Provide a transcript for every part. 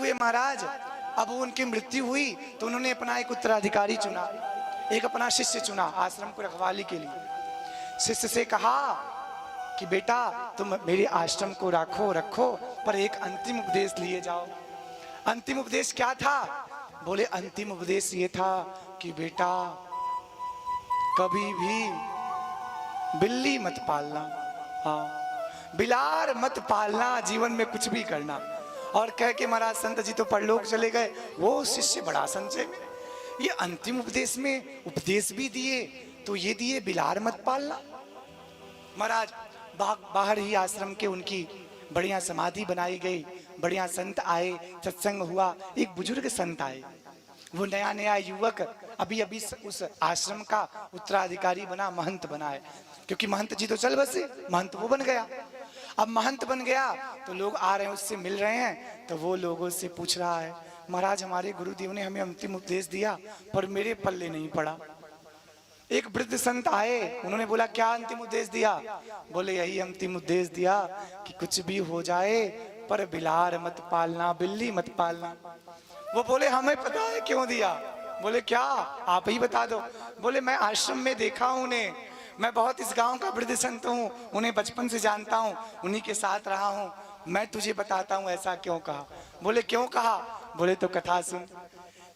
हुए महाराज। अब उनकी मृत्यु हुई तो उन्होंने अपना एक उत्तराधिकारी चुना, एक अपना शिष्य चुना आश्रम को रखवाली के लिए। शिष्य से कहा कि बेटा तुम मेरे आश्रम को रखो पर एक अंतिम उपदेश लिए जाओ। अंतिम उपदेश क्या था? बोले अंतिम उपदेश ये था कि बेटा कभी भी बिल्ली मत पालना, हाँ बिलार मत पालना, जीवन में कुछ भी करना। और कह के महाराज संत जी तो परलोक चले गए। वो शिष्य बड़ा संशय में, ये अंतिम उपदेश में उपदेश भी दिए तो ये दिए बिलार मत पालना। महाराज बाहर ही आश्रम के उनकी बढ़िया समाधि बनाई गई, बढ़िया संत आए, सत्संग हुआ। एक बुजुर्ग संत आए, वो नया नया युवक अभी अभी उस आश्रम का उत्तराधिकारी बना, महंत बना है। क्योंकि महंत जी तो चल बसे, महंत वो बन गया। अब महंत बन गया तो लोग आ रहे हैं, उससे मिल रहे हैं, तो वो लोगों से पूछ रहा है महाराज हमारे गुरुदेव ने हमें अंतिम उपदेश दिया पर मेरे पल्ले नहीं पड़ा। एक वृद्ध संत आए, उन्होंने बोला क्या अंतिम उपदेश दिया? बोले यही अंतिम उपदेश दिया कि कुछ भी हो जाए पर बिलार मत पालना, बिल्ली मत पालना। वो बोले हमें पता है क्यों दिया। बोले क्या? आप ही बता दो। बोले मैं आश्रम में देखा हूं उन्हें, मैं बहुत इस गांव का वृद्ध संत हूँ, उन्हें बचपन से जानता हूँ, उन्हीं के साथ रहा हूँ, मैं तुझे बताता हूँ ऐसा क्यों कहा। बोले क्यों कहा? बोले तो कथा सुन।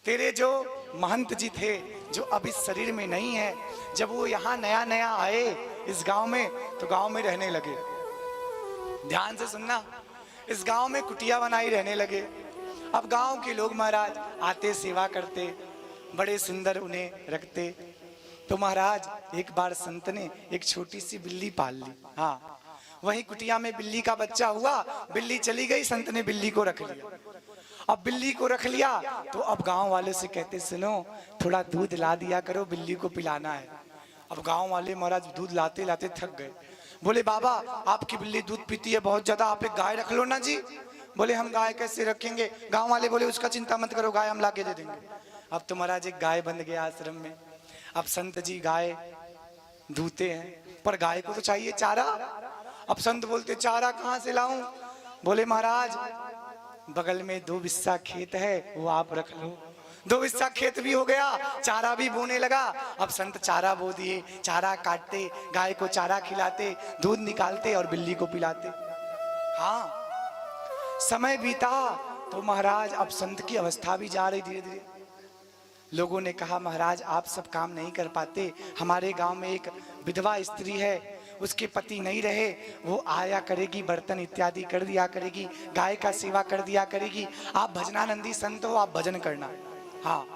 तेरे जो महंत जी थे जो अब इस शरीर में नहीं है, जब वो यहाँ नया नया आए इस गांव में तो गांव में रहने लगे। ध्यान से सुनना, इस गांव में कुटिया बनाई रहने लगे। अब गांव के लोग महाराज आते, सेवा करते, बड़े सुंदर उन्हें रखते। तो महाराज एक बार संत ने एक छोटी सी बिल्ली पाल ली। हाँ, वही कुटिया में बिल्ली का बच्चा हुआ, बिल्ली चली गई, संत ने बिल्ली को रख लिया। अब बिल्ली को रख लिया तो अब गांव वाले से कहते सुनो थोड़ा दूध ला दिया करो, बिल्ली को पिलाना है। अब गांव वाले महाराज दूध लाते लाते थक गए। बोले बाबा आपकी बिल्ली दूध पीती है बहुत ज्यादा, आप एक गाय रख लो ना जी। बोले हम गाय कैसे रखेंगे? गांव वाले बोले उसका चिंता मत करो, गाय हम ला के दे देंगे। अब तो महाराज एक गाय बन गया आश्रम में। अब संत जी गाय दूते हैं पर गाय को तो चाहिए चारा। अब संत बोलते चारा कहाँ से लाऊं? बोले महाराज बगल में 2 बिस्सा खेत है, वो आप रख लो। 2 बिस्सा खेत भी हो गया, चारा भी बोने लगा। अब संत चारा बो दिए, चारा काटते, गाय को चारा खिलाते, दूध निकालते और बिल्ली को पिलाते। हाँ, समय बीता तो महाराज अब संत की अवस्था भी जा रही धीरे धीरे। लोगों ने कहा महाराज आप सब काम नहीं कर पाते, हमारे गांव में एक विधवा स्त्री है, उसके पति नहीं रहे, वो आया करेगी, बर्तन इत्यादि कर दिया करेगी, गाय का सेवा कर दिया करेगी, आप भजनानंदी संत हो, आप भजन करना। हाँ,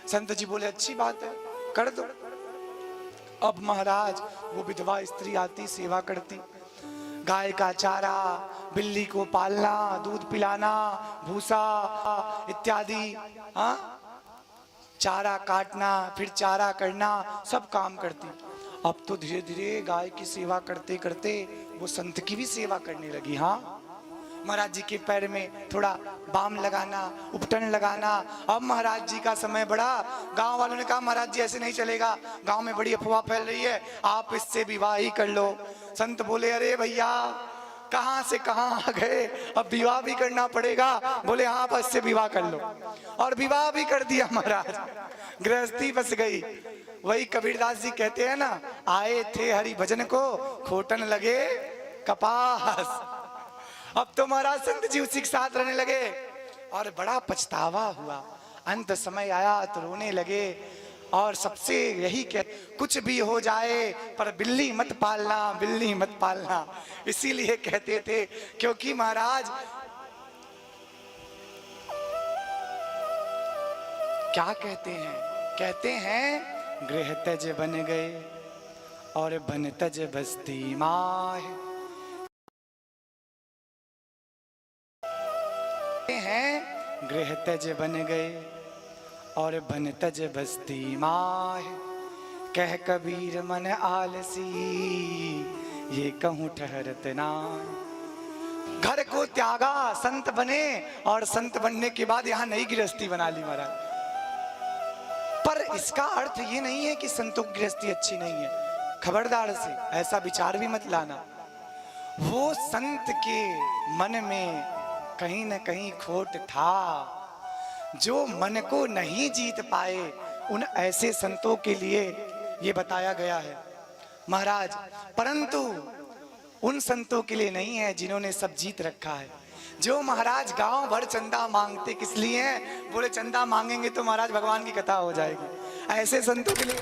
संत जी बोले अच्छी बात है, कर दो। अब महाराज वो विधवा स्त्री आती, सेवा करती, गाय का चारा, बिल्ली को पालना, दूध पिलाना, भूसा इत्यादि, हाँ चारा काटना, फिर चारा करना, सब काम करती। अब तो धीरे धीरे गाय की सेवा करते करते वो संत की भी सेवा करने लगी। हाँ, महाराज जी के पैर में थोड़ा बाम लगाना, उपटन लगाना। अब महाराज जी का समय बढ़ा, गांव वालों ने कहा महाराज जी ऐसे नहीं चलेगा, गांव में बड़ी अफवाह फैल रही है, आप इससे विवाह ही कर लो। संत बोले अरे भैया कहां से कहां आ गए, अब विवाह भी करना पड़ेगा। बोले हाँ बस से विवाह कर लो, और विवाह भी कर दिया महाराज, गृहस्थी बस गई। वही कबीरदास जी कहते हैं ना, आए थे हरि भजन को, खोटन लगे कपास। अब तो महाराज संत जी उसी के साथ रहने लगे और बड़ा पछतावा हुआ। अंत समय आया तो रोने लगे और सबसे यही कह कुछ भी हो जाए पर बिल्ली मत पालना, बिल्ली मत पालना। इसीलिए कहते थे क्योंकि महाराज क्या कहते हैं गृह तज बन गए और बन तज बस्ती माह। हैं गृह तज बन गए और बन तज बस्ती माह। कह कबीर मन आलसी ये कहूँ ठहरत ना। घर को त्यागा, संत बने, और संत बनने के बाद यहाँ नई गृहस्थी बना ली महाराज। पर इसका अर्थ ये नहीं है कि संतों की गृहस्थी अच्छी नहीं है, खबरदार से ऐसा विचार भी मत लाना। वो संत के मन में कहीं न कहीं खोट था। जो मन को नहीं जीत पाए उन ऐसे संतों के लिए ये बताया गया है महाराज, परंतु उन संतों के लिए नहीं है जिन्होंने सब जीत रखा है। जो महाराज गांव भर चंदा मांगते किस लिए हैं? बोले चंदा मांगेंगे तो महाराज भगवान की कथा हो जाएगी। ऐसे संतों के लिए